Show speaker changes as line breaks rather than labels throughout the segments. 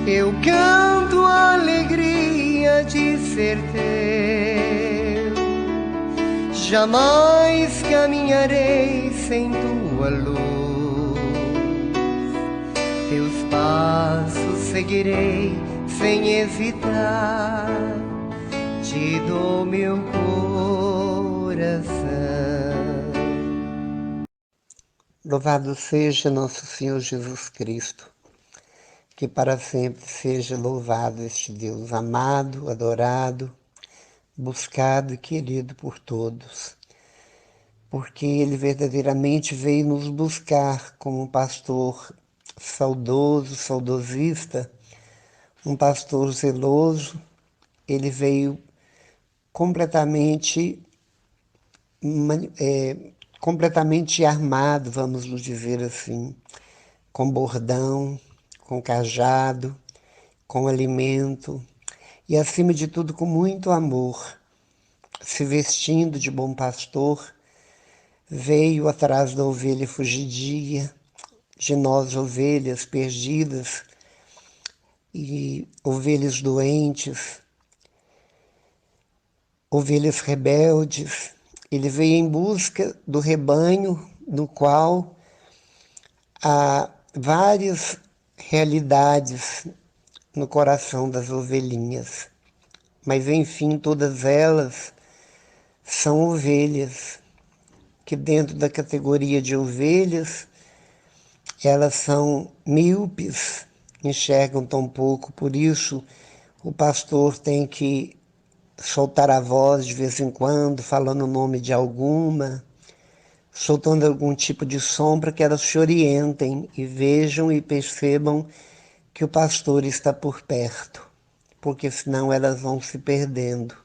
Eu canto a alegria de ser teu. Jamais caminharei sem tua luz. Teus passos seguirei sem hesitar. Te dou meu coração. Louvado seja nosso Senhor Jesus Cristo. Que para sempre seja louvado este Deus amado, adorado, buscado e querido por todos. Porque Ele verdadeiramente veio nos buscar como um pastor saudoso, saudosista, um pastor zeloso. Ele veio completamente armado, vamos nos dizer assim, com bordão, com cajado, com alimento e, acima de tudo, com muito amor. Se vestindo de bom pastor, veio atrás da ovelha fugidia, de nós ovelhas perdidas e ovelhas doentes, ovelhas rebeldes. Ele veio em busca do rebanho no qual há várias realidades no coração das ovelhinhas, mas enfim todas elas são ovelhas, que dentro da categoria de ovelhas elas são míopes, enxergam tão pouco, por isso o pastor tem que soltar a voz de vez em quando, falando o nome de alguma, soltando algum tipo de som para que elas se orientem e vejam e percebam que o pastor está por perto, porque senão elas vão se perdendo.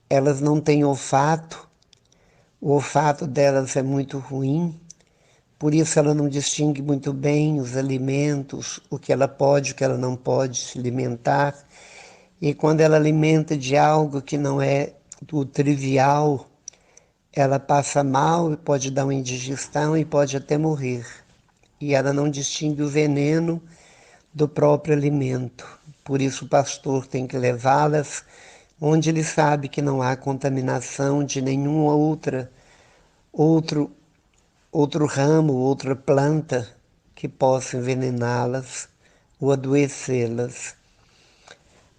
Elas não têm olfato, o olfato delas é muito ruim, por isso ela não distingue muito bem os alimentos, o que ela pode, o que ela não pode se alimentar. E quando ela alimenta de algo que não é do trivial, ela passa mal e pode dar uma indigestão e pode até morrer. E ela não distingue o veneno do próprio alimento. Por isso o pastor tem que levá-las onde ele sabe que não há contaminação de nenhuma outro ramo, outra planta que possa envenená-las ou adoecê-las.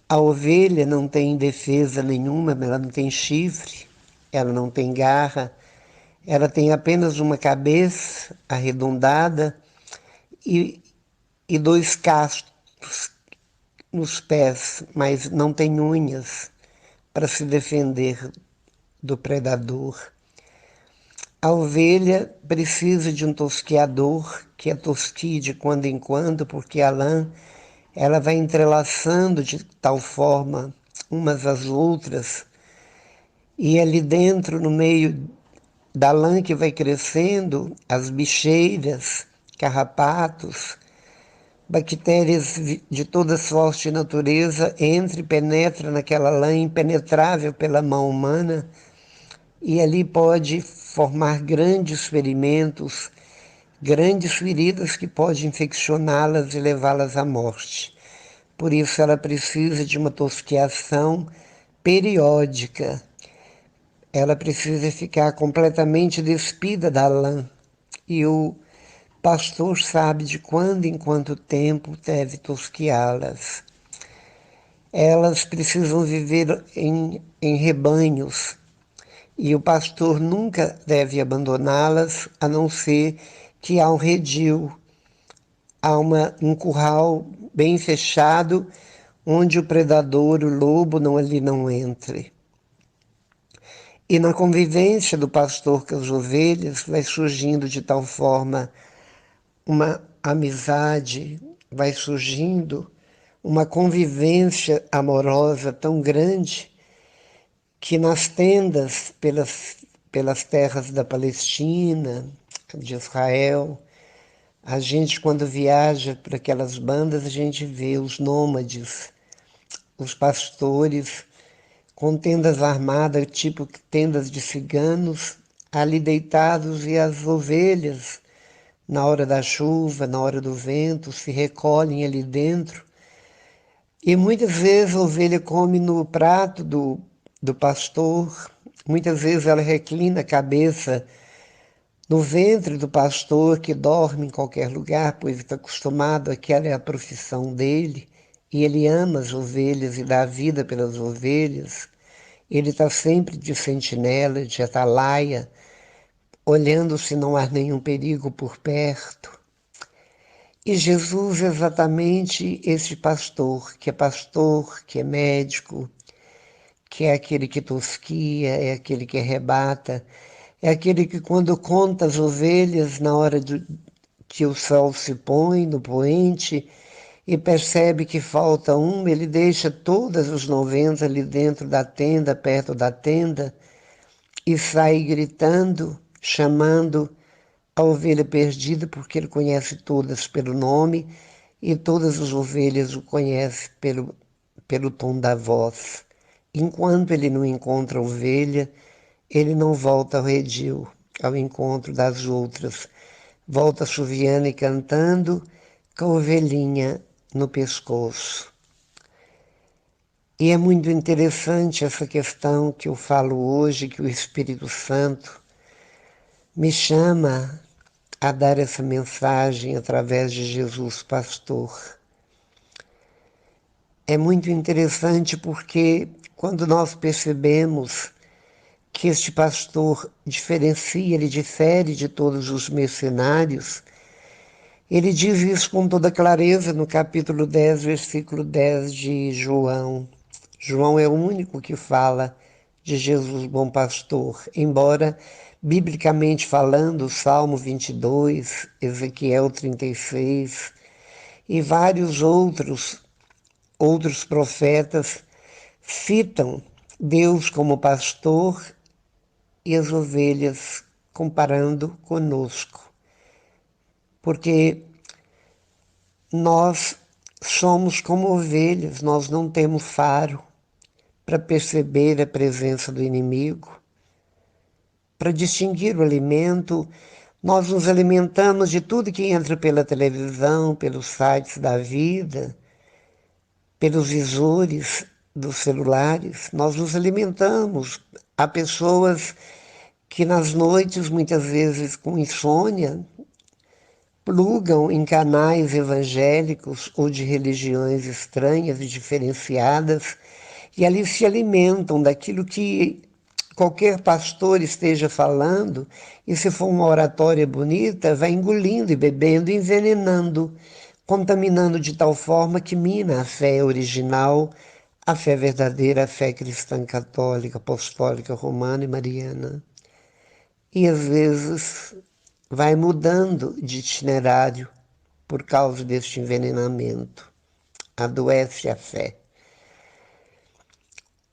A ovelha não tem defesa nenhuma, ela não tem chifre, ela não tem garra, ela tem apenas uma cabeça arredondada e dois cascos nos pés, mas não tem unhas para se defender do predador. A ovelha precisa de um tosqueador, que a tosquie de quando em quando, porque a lã ela vai entrelaçando de tal forma umas às outras, e ali dentro, no meio da lã que vai crescendo, as bicheiras, carrapatos, bactérias de toda sorte de natureza entra e penetra naquela lã impenetrável pela mão humana, e ali pode formar grandes ferimentos, grandes feridas que podem infeccioná-las e levá-las à morte. Por isso ela precisa de uma tosquiação periódica. Ela precisa ficar completamente despida da lã. E o pastor sabe de quando em quanto tempo deve tosquiá-las. Elas precisam viver em rebanhos. E o pastor nunca deve abandoná-las, a não ser que há um redil, há um curral bem fechado, onde o predador, o lobo, ali não entre. E na convivência do pastor com as ovelhas vai surgindo de tal forma uma amizade, vai surgindo uma convivência amorosa tão grande que nas tendas pelas terras da Palestina, de Israel, a gente quando viaja por aquelas bandas, a gente vê os nômades, os pastores com tendas armadas, tipo tendas de ciganos, ali deitados, e as ovelhas na hora da chuva, na hora do vento, se recolhem ali dentro. E muitas vezes a ovelha come no prato do pastor, muitas vezes ela reclina a cabeça no ventre do pastor, que dorme em qualquer lugar, pois está acostumado, aquela é a profissão dele, e ele ama as ovelhas e dá a vida pelas ovelhas. Ele está sempre de sentinela, de atalaia, olhando se não há nenhum perigo por perto. E Jesus é exatamente esse pastor, que é médico, que é aquele que tosquia, é aquele que arrebata, é aquele que quando conta as ovelhas na hora que o sol se põe no poente e percebe que falta uma, ele deixa todas os 90 ali dentro da tenda, perto da tenda, e sai gritando, chamando a ovelha perdida, porque ele conhece todas pelo nome e todas as ovelhas o conhecem pelo tom da voz. Enquanto ele não encontra a ovelha, ele não volta ao redil, ao encontro das outras. Volta assoviando e cantando com a ovelhinha no pescoço. E é muito interessante essa questão que eu falo hoje, que o Espírito Santo me chama a dar essa mensagem através de Jesus Pastor. É muito interessante porque quando nós percebemos que este pastor diferencia, ele difere de todos os mercenários, ele diz isso com toda clareza no capítulo 10, versículo 10 de João. João é o único que fala de Jesus bom pastor, embora biblicamente falando, Salmo 22, Ezequiel 36 e vários outros profetas citam Deus como pastor e as ovelhas comparando conosco, porque nós somos como ovelhas, nós não temos faro para perceber a presença do inimigo, para distinguir o alimento. Nós nos alimentamos de tudo que entra pela televisão, pelos sites da vida, pelos visores dos celulares. Nós nos alimentamos. Há pessoas que nas noites, muitas vezes com insônia, plugam em canais evangélicos ou de religiões estranhas e diferenciadas, e ali se alimentam daquilo que qualquer pastor esteja falando, e se for uma oratória bonita, vai engolindo e bebendo, envenenando, contaminando de tal forma que mina a fé original, a fé verdadeira, a fé cristã católica, apostólica, romana e mariana. E às vezes vai mudando de itinerário por causa deste envenenamento. Adoece a fé.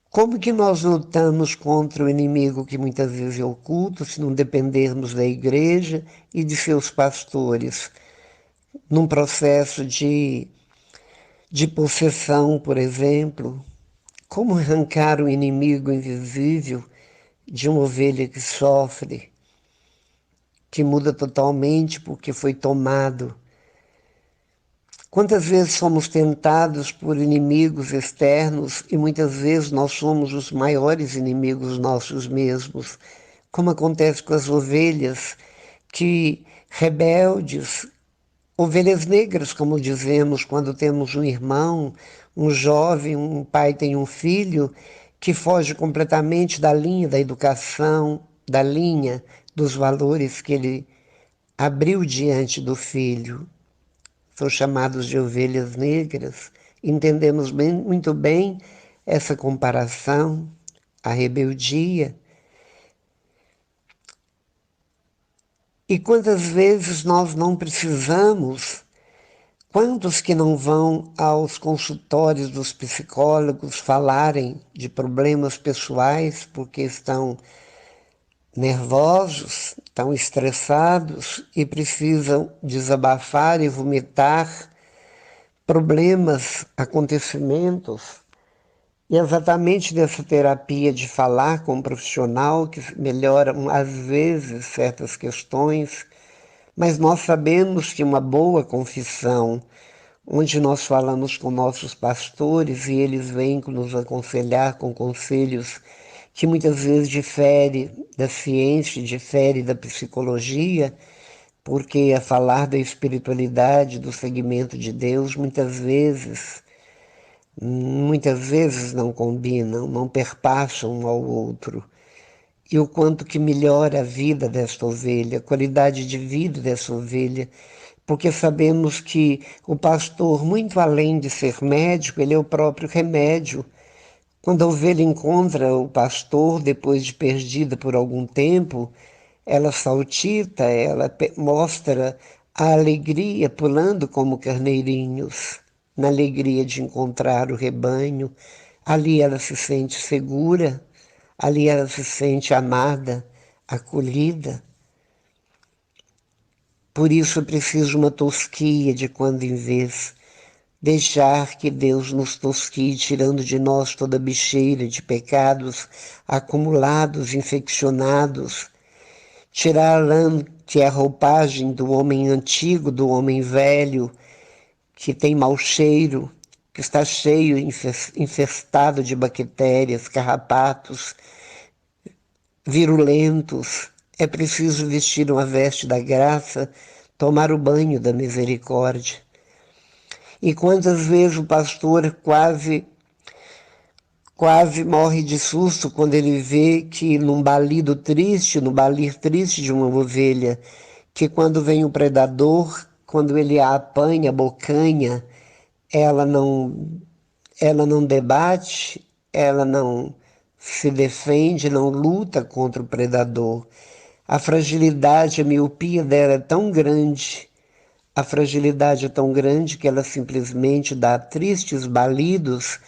Como que nós lutamos contra o inimigo que muitas vezes é oculto, se não dependermos da igreja e de seus pastores, num processo de possessão, por exemplo? Como arrancar o inimigo invisível de uma ovelha que sofre, que muda totalmente porque foi tomado? Quantas vezes somos tentados por inimigos externos e muitas vezes nós somos os maiores inimigos nossos mesmos, como acontece com as ovelhas que rebeldes, ovelhas negras, como dizemos, quando temos um irmão, um jovem, um pai tem um filho que foge completamente da linha da educação, da linha dos valores que ele abriu diante do filho. São chamados de ovelhas negras. Entendemos muito bem essa comparação, a rebeldia. E quantas vezes nós não precisamos, quantos que não vão aos consultórios dos psicólogos falarem de problemas pessoais porque estão nervosos, estão estressados e precisam desabafar e vomitar problemas, acontecimentos, e exatamente nessa terapia de falar com um profissional que melhora, às vezes, certas questões, Mas nós sabemos que uma boa confissão, onde nós falamos com nossos pastores e eles vêm nos aconselhar com conselhos que muitas vezes difere da ciência, difere da psicologia, porque a falar da espiritualidade, do segmento de Deus, muitas vezes não combinam, não perpassam um ao outro. E o quanto que melhora a vida desta ovelha, a qualidade de vida dessa ovelha, porque sabemos que o pastor, muito além de ser médico, ele é o próprio remédio. Quando a ovelha encontra o pastor, depois de perdida por algum tempo, ela saltita, ela mostra a alegria pulando como carneirinhos, na alegria de encontrar o rebanho. Ali ela se sente segura, ali ela se sente amada, acolhida. Por isso é preciso uma tosquia de quando em vez, deixar que Deus nos tosquie, tirando de nós toda bicheira de pecados acumulados, infeccionados, tirar a lã, que é a roupagem do homem antigo, do homem velho, que tem mau cheiro, que está cheio, infestado de bactérias, carrapatos, virulentos. É preciso vestir uma veste da graça, tomar o banho da misericórdia. E quantas vezes o pastor quase morre de susto quando ele vê que num balido triste, no balir triste de uma ovelha, que quando vem o predador, quando ele a apanha, abocanha, ela não, ela não debate, ela não se defende, não luta contra o predador. A fragilidade, a miopia dela é tão grande, a fragilidade é tão grande que ela simplesmente dá tristes balidos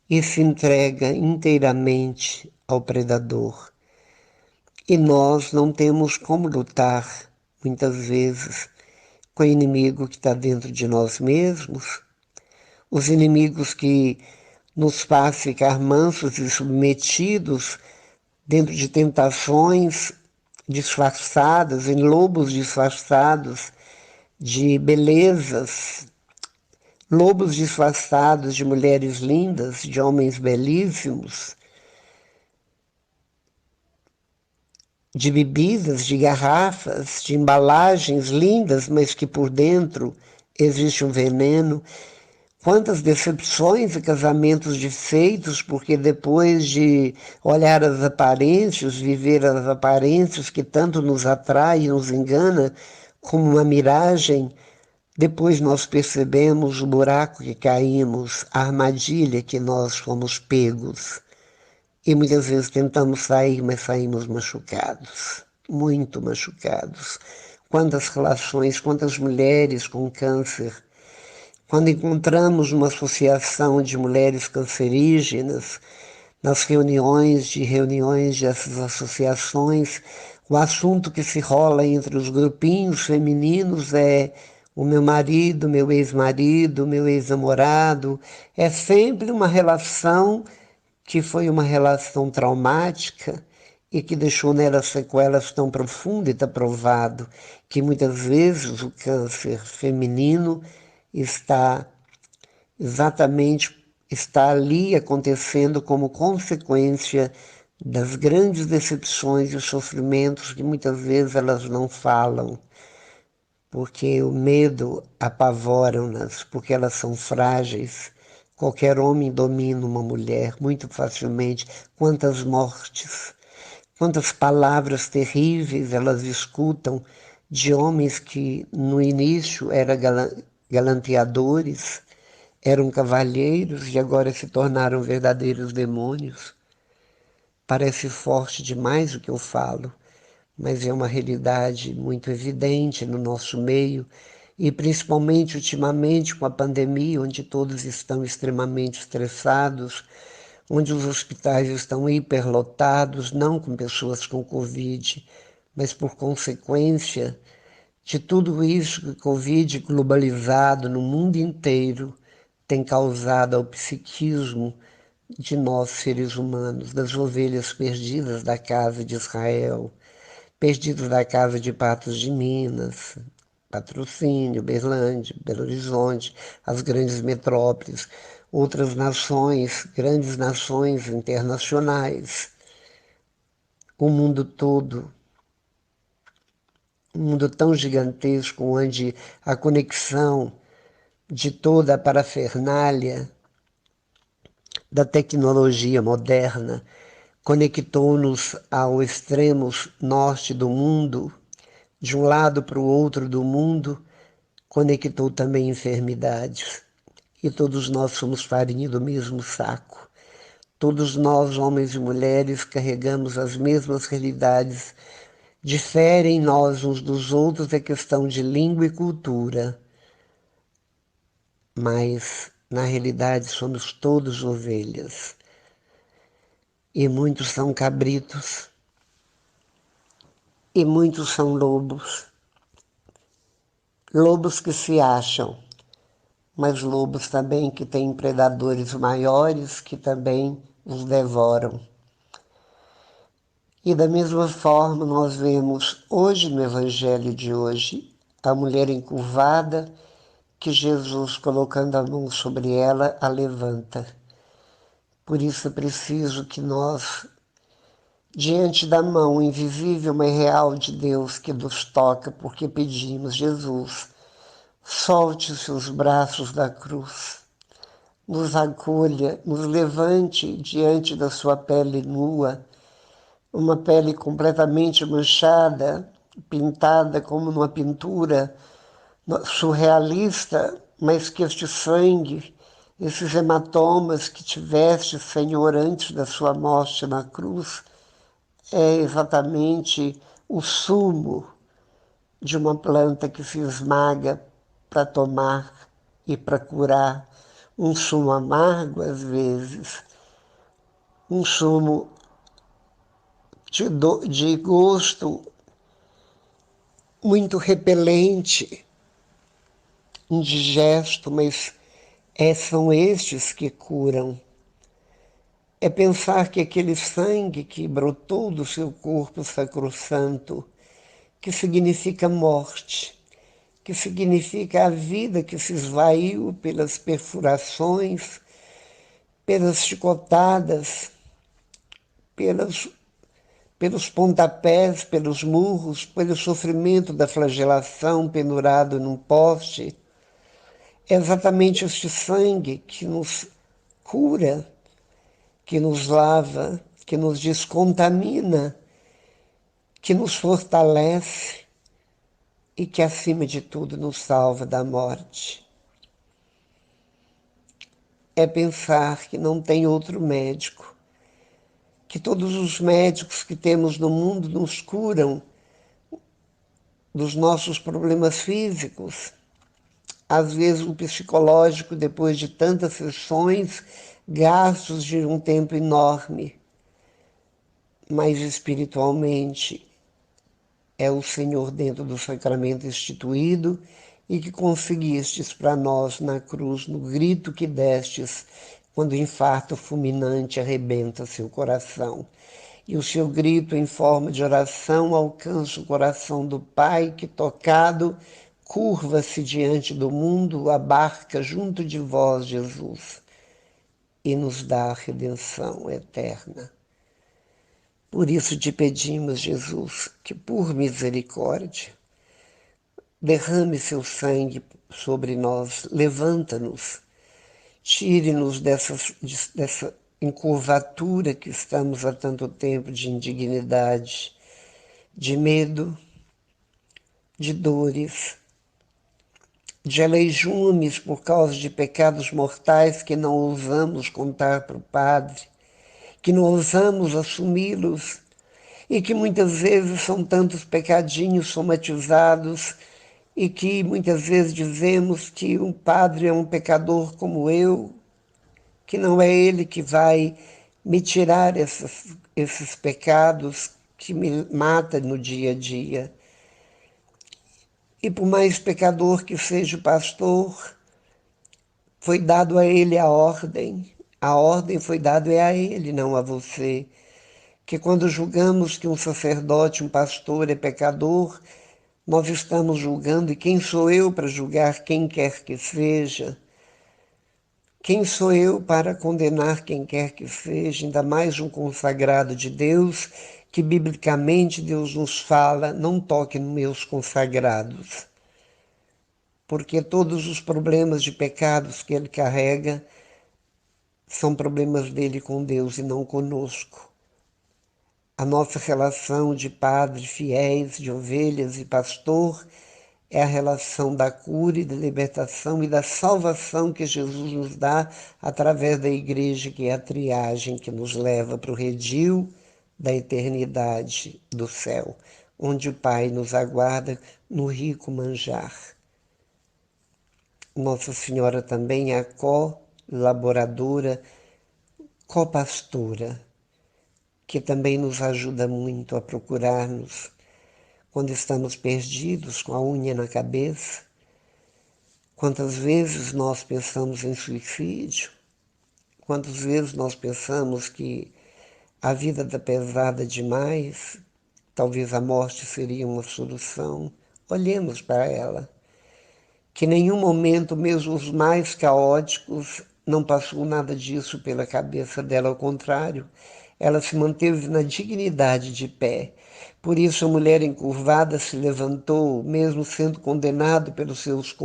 e se entrega inteiramente ao predador. E nós não temos como lutar, muitas vezes, com o inimigo que está dentro de nós mesmos, os inimigos que nos faz ficar mansos e submetidos dentro de tentações disfarçadas, em lobos disfarçados de belezas, lobos disfarçados de mulheres lindas, de homens belíssimos, de bebidas, de garrafas, de embalagens lindas, mas que por dentro existe um veneno. Quantas decepções e casamentos desfeitos, porque depois de olhar as aparências, viver as aparências que tanto nos atrai e nos engana, como uma miragem, depois nós percebemos o buraco que caímos, a armadilha que nós fomos pegos. E muitas vezes tentamos sair, mas saímos machucados, muito machucados. Quantas relações, quantas mulheres com câncer. Quando encontramos uma associação de mulheres cancerígenas, nas reuniões dessas associações, o assunto que se rola entre os grupinhos femininos é o meu marido, meu ex-marido, meu ex-namorado. É sempre uma relação que foi uma relação traumática e que deixou nela sequelas tão profundas, e está provado que muitas vezes o câncer feminino está exatamente está ali acontecendo como consequência das grandes decepções e sofrimentos que muitas vezes elas não falam, porque o medo apavora-nas, porque elas são frágeis. Qualquer homem domina uma mulher muito facilmente. Quantas mortes, quantas palavras terríveis elas escutam de homens que no início eram galanteadores, eram cavalheiros e agora se tornaram verdadeiros demônios. Parece forte demais o que eu falo, mas é uma realidade muito evidente no nosso meio e principalmente ultimamente com a pandemia, onde todos estão extremamente estressados, onde os hospitais estão hiperlotados, não com pessoas com Covid, mas por consequência de tudo isso que o Covid globalizado no mundo inteiro tem causado ao psiquismo de nós seres humanos, das ovelhas perdidas da casa de Israel, perdidos da casa de Patos de Minas, Patrocínio, Berlândia, Belo Horizonte, as grandes metrópoles, outras nações, grandes nações internacionais, o mundo todo, um mundo tão gigantesco onde a conexão de toda a parafernália da tecnologia moderna conectou-nos ao extremo norte do mundo, de um lado para o outro do mundo, conectou também enfermidades. E todos nós somos farinha do mesmo saco. Todos nós, homens e mulheres, carregamos as mesmas realidades. Diferem nós uns dos outros a questão de língua e cultura. Mas, na realidade, somos todos ovelhas. E muitos são cabritos. E muitos são lobos. Lobos que se acham, mas lobos também que têm predadores maiores que também os devoram. E da mesma forma nós vemos hoje no Evangelho de hoje a mulher encurvada que Jesus, colocando a mão sobre ela, a levanta. Por isso é preciso que nós, diante da mão invisível mas real de Deus que nos toca, porque pedimos, Jesus, solte os seus braços da cruz, nos acolha, nos levante diante da sua pele nua, uma pele completamente manchada, pintada como numa pintura surrealista, mas que este sangue, esses hematomas que tiveste, Senhor, antes da sua morte na cruz, é exatamente o sumo de uma planta que se esmaga para tomar e para curar. Um sumo amargo, às vezes, um sumo de gosto muito repelente, indigesto, mas são estes que curam. É pensar que aquele sangue que brotou do seu corpo sacrossanto, que significa morte, que significa a vida que se esvaiu pelas perfurações, pelas chicotadas, pelos pontapés, pelos murros, pelo sofrimento da flagelação pendurado num poste. É exatamente este sangue que nos cura, que nos lava, que nos descontamina, que nos fortalece e que, acima de tudo, nos salva da morte. É pensar que não tem outro médico, que todos os médicos que temos no mundo nos curam dos nossos problemas físicos, às vezes o psicológico, depois de tantas sessões, gastos de um tempo enorme, mas espiritualmente é o Senhor dentro do sacramento instituído e que conseguistes para nós na cruz, no grito que destes, quando o infarto fulminante arrebenta seu coração. E o seu grito em forma de oração alcança o coração do Pai que, tocado, curva-se diante do mundo, abarca junto de vós, Jesus, e nos dá a redenção eterna. Por isso te pedimos, Jesus, que por misericórdia derrame seu sangue sobre nós, levanta-nos, tire-nos dessa encurvatura que estamos há tanto tempo de indignidade, de medo, de dores, de aleijumes por causa de pecados mortais que não ousamos contar para o Padre, que não ousamos assumi-los e que muitas vezes são tantos pecadinhos somatizados e que muitas vezes dizemos que um padre é um pecador como eu, que não é ele que vai me tirar esses pecados que me matam no dia a dia. E por mais pecador que seja o pastor, foi dado a ele a ordem foi dada a ele, não a você, que quando julgamos que um sacerdote, um pastor é pecador, nós estamos julgando, e quem sou eu para julgar quem quer que seja? Quem sou eu para condenar quem quer que seja, ainda mais um consagrado de Deus, que biblicamente Deus nos fala, não toque nos meus consagrados. Porque todos os problemas de pecados que ele carrega são problemas dele com Deus e não conosco. A nossa relação de padres fiéis, de ovelhas e pastor, é a relação da cura e da libertação e da salvação que Jesus nos dá através da igreja, que é a triagem que nos leva para o redil da eternidade do céu, onde o Pai nos aguarda no rico manjar. Nossa Senhora também é a colaboradora, copastora, que também nos ajuda muito a procurarmos quando estamos perdidos, com a unha na cabeça. Quantas vezes nós pensamos em suicídio? Quantas vezes nós pensamos que a vida está pesada demais, talvez a morte seria uma solução? Olhemos para ela, que em nenhum momento, mesmo os mais caóticos, não passou nada disso pela cabeça dela, ao contrário, ela se manteve na dignidade de pé. Por isso a mulher encurvada se levantou, mesmo sendo condenado pelos seus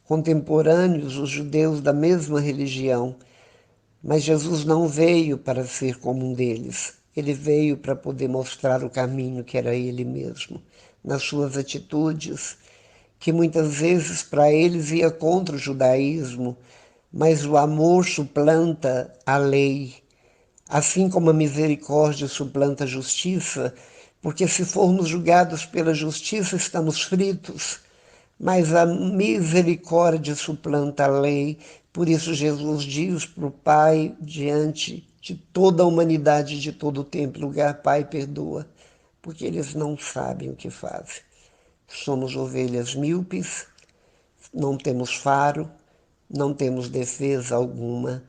contemporâneos, os judeus da mesma religião. Mas Jesus não veio para ser como um deles. Ele veio para poder mostrar o caminho que era ele mesmo, nas suas atitudes, que muitas vezes para eles ia contra o judaísmo, mas o amor suplanta a lei, assim como a misericórdia suplanta a justiça, porque se formos julgados pela justiça estamos fritos, mas a misericórdia suplanta a lei. Por isso Jesus diz para o Pai, diante de toda a humanidade, de todo o tempo, lugar, Pai, perdoa, porque eles não sabem o que fazem. Somos ovelhas míopes, não temos faro, não temos defesa alguma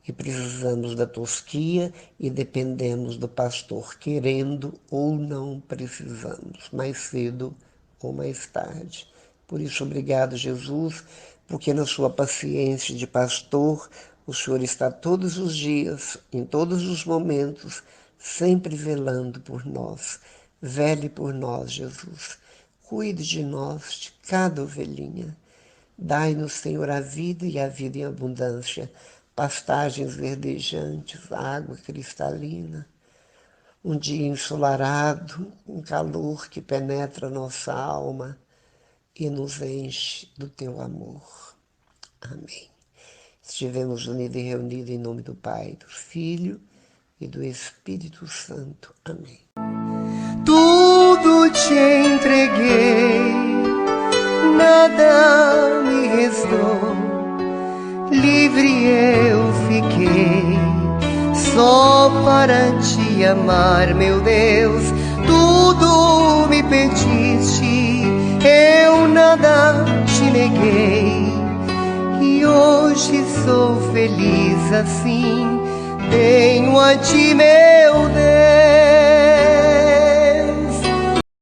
e precisamos da tosquia e dependemos do pastor, querendo ou não precisamos, mais cedo ou mais tarde. Por isso, obrigado, Jesus, porque na sua paciência de pastor, o Senhor está todos os dias, em todos os momentos, sempre velando por nós. Vele por nós, Jesus. Cuide de nós, de cada ovelhinha. Dai-nos, Senhor, a vida e a vida em abundância, pastagens verdejantes, água cristalina, um dia ensolarado, um calor que penetra nossa alma e nos enche do teu amor. Amém. Estivemos unidos e reunidos em nome do Pai, do Filho e do Espírito Santo. Amém.
Tudo te entreguei, nada me restou, livre eu fiquei, só para te amar, meu Deus. Tudo me pediste, eu nada te neguei, e hoje sou feliz assim, tenho a ti, meu Deus.